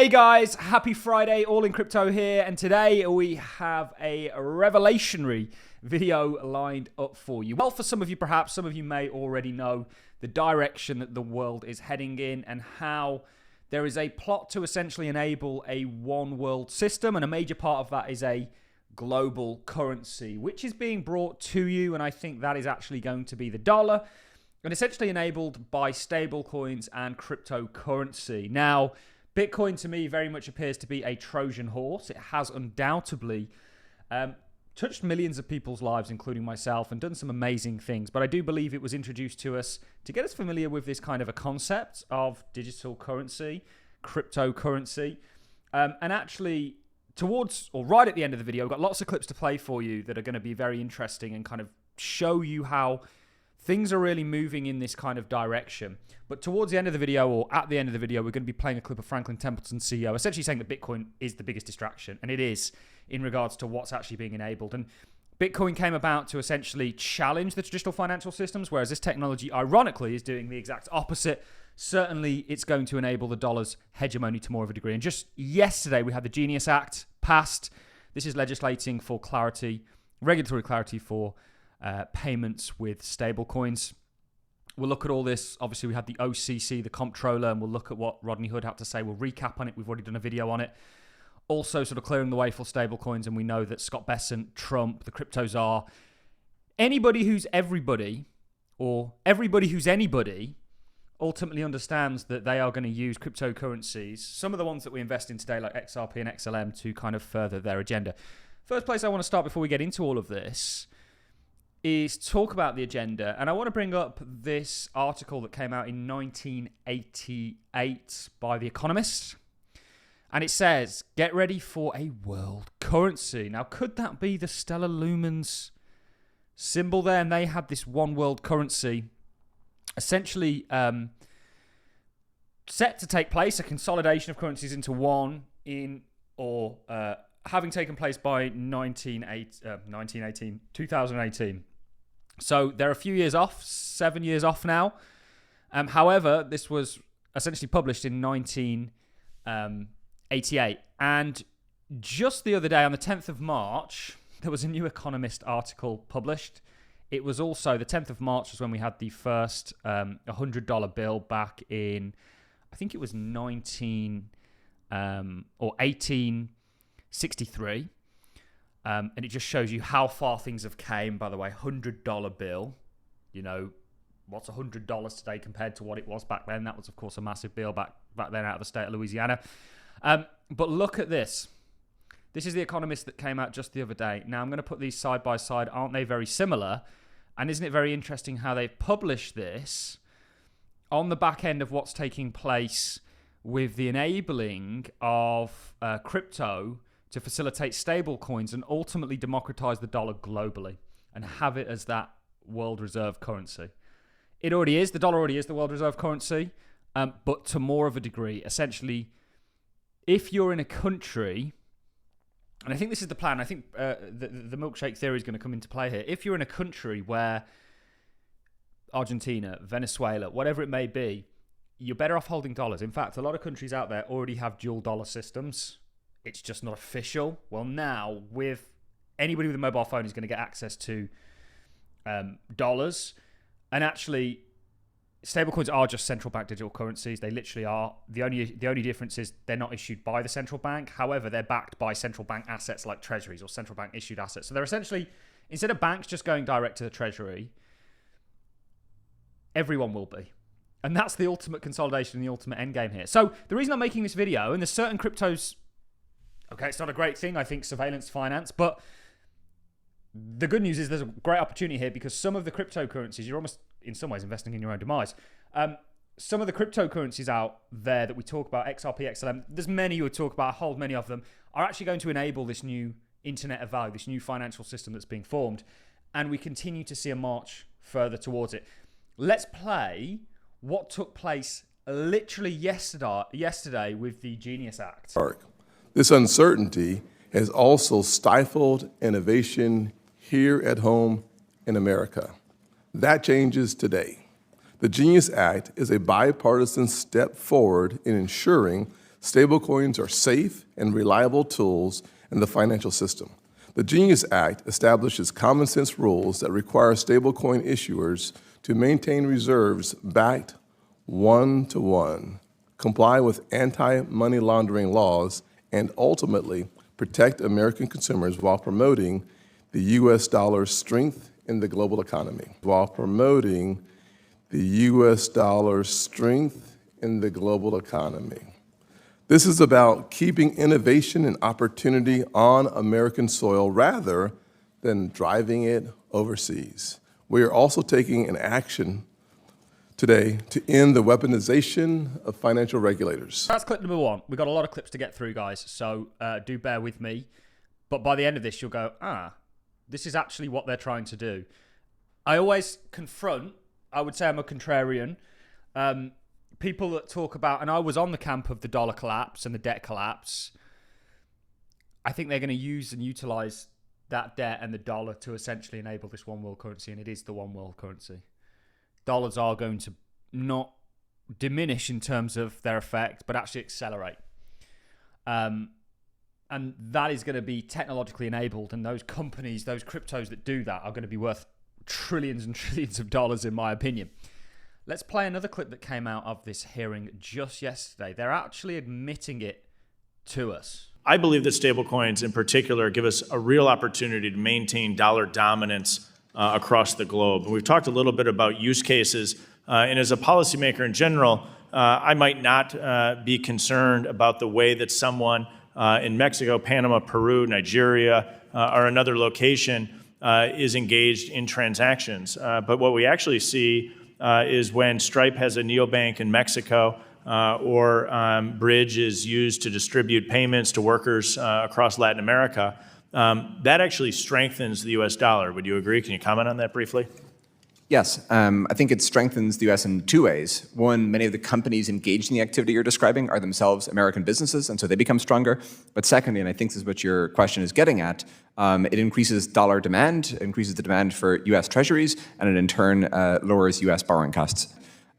Hey guys, happy Friday, all in crypto here, and today we have a revelationary video lined up for you. Well, for some of you perhaps, some of you may already know the direction that the world is heading in and how there is a plot to essentially enable a one world system, and a major part of that is a global currency, which is being brought to you, and I think that is actually going to be the dollar, and essentially enabled by stablecoins and cryptocurrency. Now, Bitcoin to me very much appears to be a Trojan horse. It has undoubtedly touched millions of people's lives, including myself, and done some amazing things. But I do believe it was introduced to us to get us familiar with this kind of a concept of digital currency, cryptocurrency. And actually, towards or right at the end of the video, I've got lots of clips to play for you that are going to be very interesting and kind of show you how things are really moving in this kind of direction. But towards the end of the video, or at the end of the video, we're going to be playing a clip of Franklin Templeton, CEO, essentially saying that Bitcoin is the biggest distraction. And it is in regards to what's actually being enabled. And Bitcoin came about to essentially challenge the traditional financial systems, whereas this technology, ironically, is doing the exact opposite. Certainly, it's going to enable the dollar's hegemony to more of a degree. And just yesterday, we had the Genius Act passed. This is legislating for clarity, regulatory clarity for payments with stablecoins. We'll look at all this. Obviously, we had the OCC, the comptroller, and we'll look at what Rodney Hood had to say. We'll recap on it. We've already done a video on it. Also, sort of clearing the way for stablecoins, and we know that Scott Bessent, Trump, the crypto czar, anybody who's everybody, or everybody who's anybody, ultimately understands that they are going to use cryptocurrencies, some of the ones that we invest in today, like XRP and XLM, to kind of further their agenda. First place I want to start before we get into all of this is talk about the agenda. And I want to bring up this article that came out in 1988 by The Economist. And it says, get ready for a world currency. Now, could that be the Stellar Lumens symbol there? And they had this one world currency essentially set to take place, a consolidation of currencies into one having taken place by 2018. So they're a few years off, 7 years off now. However, this was essentially published in 1988. And just the other day, on the 10th of March, there was a new Economist article published. It was also, the 10th of March was when we had the first $100 bill back in, I think it was 1863. And it just shows you how far things have came, by the way. $100 bill. You know, what's $100 today compared to what it was back then? That was, of course, a massive bill back then out of the state of Louisiana. But look at this. This is The Economist that came out just the other day. Now, I'm going to put these side by side. Aren't they very similar? And isn't it very interesting how they've published this on the back end of what's taking place with the enabling of crypto to facilitate stable coins and ultimately democratize the dollar globally and have it as that world reserve currency. It already is. The dollar already is the world reserve currency, but to more of a degree. Essentially, if you're in a country, and I think this is the plan, I think the milkshake theory is going to come into play here. If you're in a country where Argentina, Venezuela, whatever it may be, you're better off holding dollars. In fact, a lot of countries out there already have dual dollar systems. It's just not official. Well, now, with anybody with a mobile phone is going to get access to dollars. And actually, stablecoins are just central bank digital currencies. They literally are. The only difference is they're not issued by the central bank. However, they're backed by central bank assets like treasuries or central bank issued assets. So they're essentially, instead of banks just going direct to the treasury, everyone will be. And that's the ultimate consolidation and the ultimate end game here. So the reason I'm making this video, and there's certain cryptos, okay, it's not a great thing, I think, surveillance finance, but the good news is there's a great opportunity here because some of the cryptocurrencies, you're almost, in some ways, investing in your own demise. Some of the cryptocurrencies out there that we talk about, XRP, XLM, there's many you would talk about, I hold many of them, are actually going to enable this new internet of value, this new financial system that's being formed, and we continue to see a march further towards it. Let's play what took place literally yesterday with the Genius Act. This uncertainty has also stifled innovation here at home in America. That changes today. The Genius Act is a bipartisan step forward in ensuring Stablecoins are safe and reliable tools in the financial system. The Genius Act establishes common sense rules that require stablecoin issuers to maintain reserves backed one-to-one, comply with anti-money laundering laws, and ultimately protect American consumers while promoting the U.S. dollar's strength in the global economy. While promoting the U.S. dollar's strength in the global economy. This is about keeping innovation and opportunity on American soil rather than driving it overseas. We are also taking an action today to end the weaponization of financial regulators. That's clip number one. We've got a lot of clips to get through, guys, so do bear with me. But by the end of this, you'll go, this is actually what they're trying to do. I always confront, I would say I'm a contrarian, people that talk about, and I was on the camp of the dollar collapse and the debt collapse. I think they're going to use and utilize that debt and the dollar to essentially enable this one world currency, and it is the one world currency. Dollars are going to not diminish in terms of their effect, but actually accelerate. And that is going to be technologically enabled, and those companies, those cryptos that do that are going to be worth trillions and trillions of dollars, in my opinion. Let's play another clip that came out of this hearing just yesterday. They're actually admitting it to us. I believe that stablecoins in particular give us a real opportunity to maintain dollar dominance across the globe. And we've talked a little bit about use cases, and as a policymaker in general, I might not be concerned about the way that someone in Mexico, Panama, Peru, Nigeria, or another location is engaged in transactions. But what we actually see is when Stripe has a neobank in Mexico, or Bridge is used to distribute payments to workers across Latin America, that actually strengthens the U.S. dollar. Would you agree? Can you comment on that briefly? Yes, I think it strengthens the U.S. in two ways. One, many of the companies engaged in the activity you're describing are themselves American businesses, and so they become stronger. But secondly, and I think this is what your question is getting at, it increases dollar demand, increases the demand for U.S. treasuries, and it in turn lowers U.S. borrowing costs.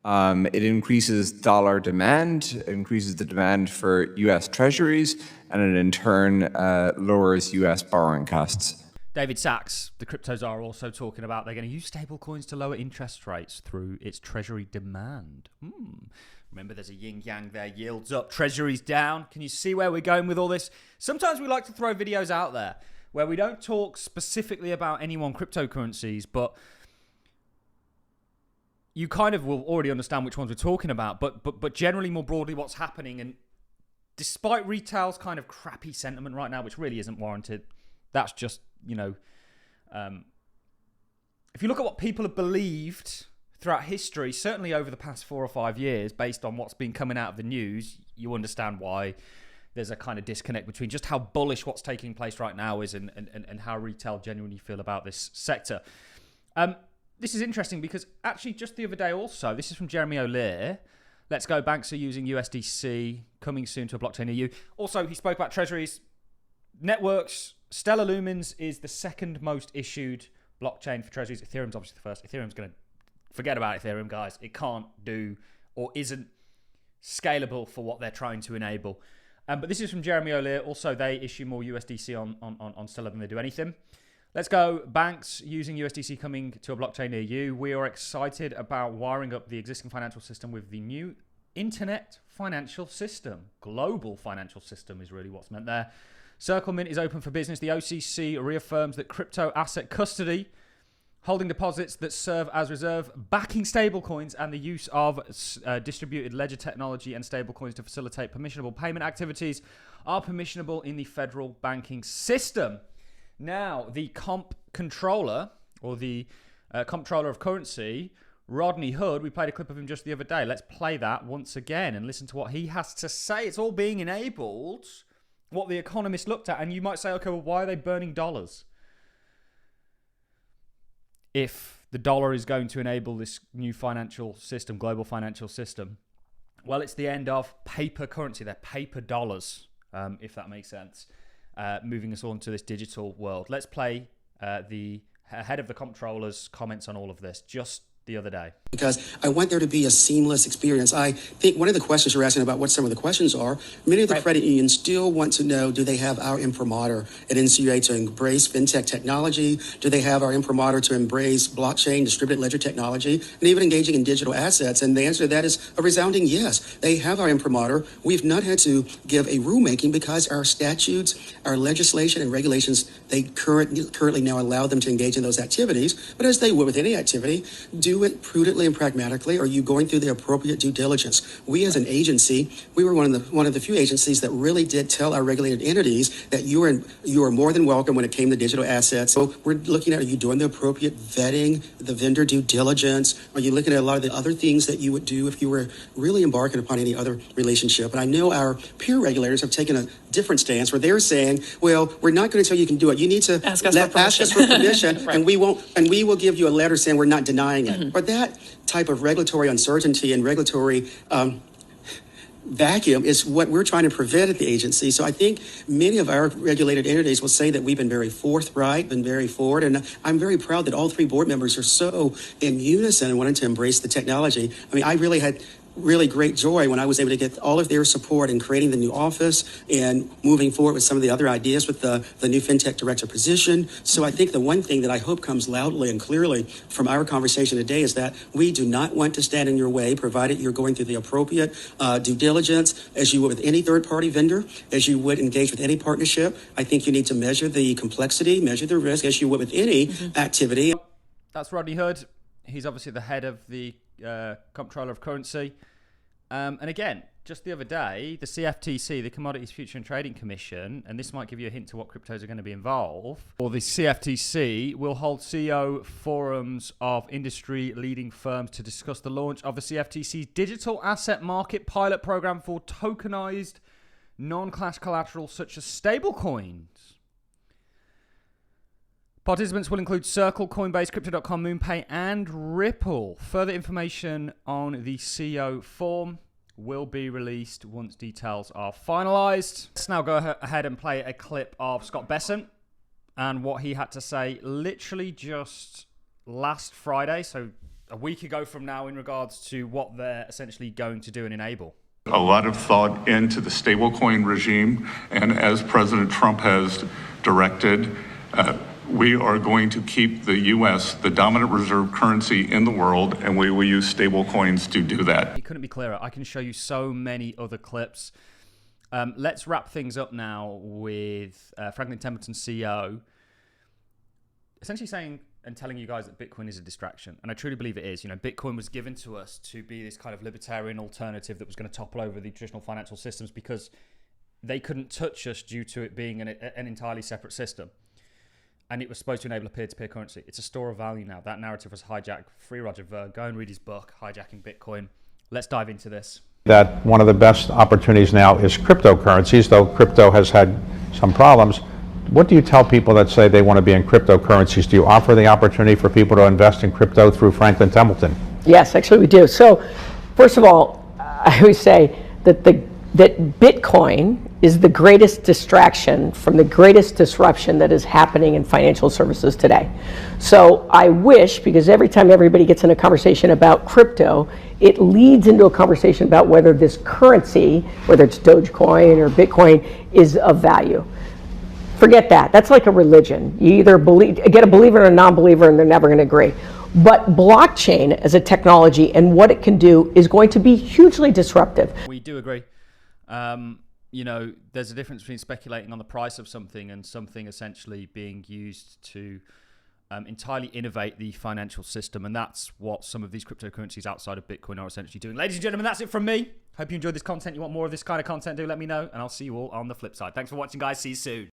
It increases dollar demand, increases the demand for U.S. treasuries, and it in turn lowers U.S. borrowing costs. David Sachs, the cryptos are also talking about they're going to use stablecoins to lower interest rates through its treasury demand. Remember, there's a yin-yang there. Yields up, treasuries down. Can you see where we're going with all this? Sometimes we like to throw videos out there where we don't talk specifically about any one cryptocurrencies, but you kind of will already understand which ones we're talking about. But generally, more broadly, what's happening. And despite retail's kind of crappy sentiment right now, which really isn't warranted, that's just, if you look at what people have believed throughout history, certainly over the past 4 or 5 years, based on what's been coming out of the news, you understand why there's a kind of disconnect between just how bullish what's taking place right now is and how retail genuinely feel about this sector. This is interesting because actually just the other day also, this is from Jeremy O'Leary, Let's Go banks are using USDC, coming soon to a blockchain EU. Also, he spoke about treasuries, networks. Stellar Lumens is the second most issued blockchain for treasuries. Ethereum's obviously the first. Ethereum's going to forget about Ethereum, guys. It can't do or isn't scalable for what they're trying to enable. But this is from Jeremy O'Leary. Also, they issue more USDC on Stellar than they do anything. Let's Go banks using USDC coming to a blockchain near you. We are excited about wiring up the existing financial system with the new internet financial system. Global financial system is really what's meant there. Circle Mint is open for business. The OCC reaffirms that crypto asset custody, holding deposits that serve as reserve, backing stablecoins, and the use of distributed ledger technology and stablecoins to facilitate permissionable payment activities are permissionable in the federal banking system. Now, the comp controller, or the comptroller of currency, Rodney Hood, we played a clip of him just the other day. Let's play that once again and listen to what he has to say. It's all being enabled, what the Economist looked at. And you might say, okay, well, why are they burning dollars? If the dollar is going to enable this new financial system, global financial system, well, it's the end of paper currency. They're paper dollars, if that makes sense, moving us on to this digital world. Let's play the head of the comptroller's comments on all of this, just the other day. Because I want there to be a seamless experience. I think one of the questions you're asking about what some of the questions are, many of the credit unions still want to know, do they have our imprimatur at NCUA to embrace fintech technology? Do they have our imprimatur to embrace blockchain, distributed ledger technology, and even engaging in digital assets? And the answer to that is a resounding yes. They have our imprimatur. We've not had to give a rulemaking because our statutes, our legislation and regulations, they currently now allow them to engage in those activities. But as they would with any activity, do it prudently and pragmatically. Are you going through the appropriate due diligence? We as an agency, we were one of the few agencies that really did tell our regulated entities that you are more than welcome when it came to digital assets. So we're looking at, are you doing the appropriate vetting, the vendor due diligence? Are you looking at a lot of the other things that you would do if you were really embarking upon any other relationship? And I know our peer regulators have taken a different stance where they're saying, well, we're not going to tell you can do it. You need to ask us for permission, right. and we will give you a letter saying we're not denying it. But that type of regulatory uncertainty and regulatory vacuum is what we're trying to prevent at the agency. So I think many of our regulated entities will say that we've been very forthright, been very forward, and I'm very proud that all three board members are so in unison and wanting to embrace the technology. I mean, I really had really great joy when I was able to get all of their support in creating the new office and moving forward with some of the other ideas with the new fintech director position. So I think the one thing that I hope comes loudly and clearly from our conversation today is that we do not want to stand in your way, provided you're going through the appropriate due diligence as you would with any third-party vendor, as you would engage with any partnership. I think you need to measure the complexity, measure the risk as you would with any activity. That's Rodney Hood. He's obviously the head of the Comptroller of Currency. And again, just the other day, the CFTC, the Commodities Future and Trading Commission, and this might give you a hint to what cryptos are going to be involved, or the CFTC will hold CEO forums of industry-leading firms to discuss the launch of the CFTC's digital asset market pilot program for tokenized non-cash collateral such as stablecoins. Participants will include Circle, Coinbase, Crypto.com, MoonPay, and Ripple. Further information on the CEO form will be released once details are finalized. Let's now go ahead and play a clip of Scott Bessent and what he had to say literally just last Friday, so a week ago from now, in regards to what they're essentially going to do and enable. A lot of thought into the stablecoin regime, and as President Trump has directed, we are going to keep the U.S. the dominant reserve currency in the world, and we will use stablecoins to do that. It couldn't be clearer. I can show you so many other clips. Let's wrap things up now with Franklin Templeton, CEO, essentially saying and telling you guys that Bitcoin is a distraction. And I truly believe it is. You know, Bitcoin was given to us to be this kind of libertarian alternative that was going to topple over the traditional financial systems because they couldn't touch us due to it being an entirely separate system. And it was supposed to enable a peer-to-peer currency. It's a store of value now. That narrative was hijacked. Free Roger Ver. Go and read his book, Hijacking Bitcoin. Let's dive into this. That one of the best opportunities now is cryptocurrencies, though crypto has had some problems. What do you tell people that say they want to be in cryptocurrencies? Do you offer the opportunity for people to invest in crypto through Franklin Templeton? Yes, actually we do. So, first of all, I always say that that Bitcoin is the greatest distraction from the greatest disruption that is happening in financial services today. So I wish, because every time everybody gets in a conversation about crypto, it leads into a conversation about whether this currency, whether it's Dogecoin or Bitcoin, is of value. Forget that. That's like a religion. You either get a believer or a non-believer, and they're never going to agree. But blockchain as a technology and what it can do is going to be hugely disruptive. We do agree. You know, there's a difference between speculating on the price of something and something essentially being used to entirely innovate the financial system. And that's what some of these cryptocurrencies outside of Bitcoin are essentially doing. Ladies and gentlemen, that's it from me. Hope you enjoyed this content. You want more of this kind of content, do let me know. And I'll see you all on the flip side. Thanks for watching, guys. See you soon.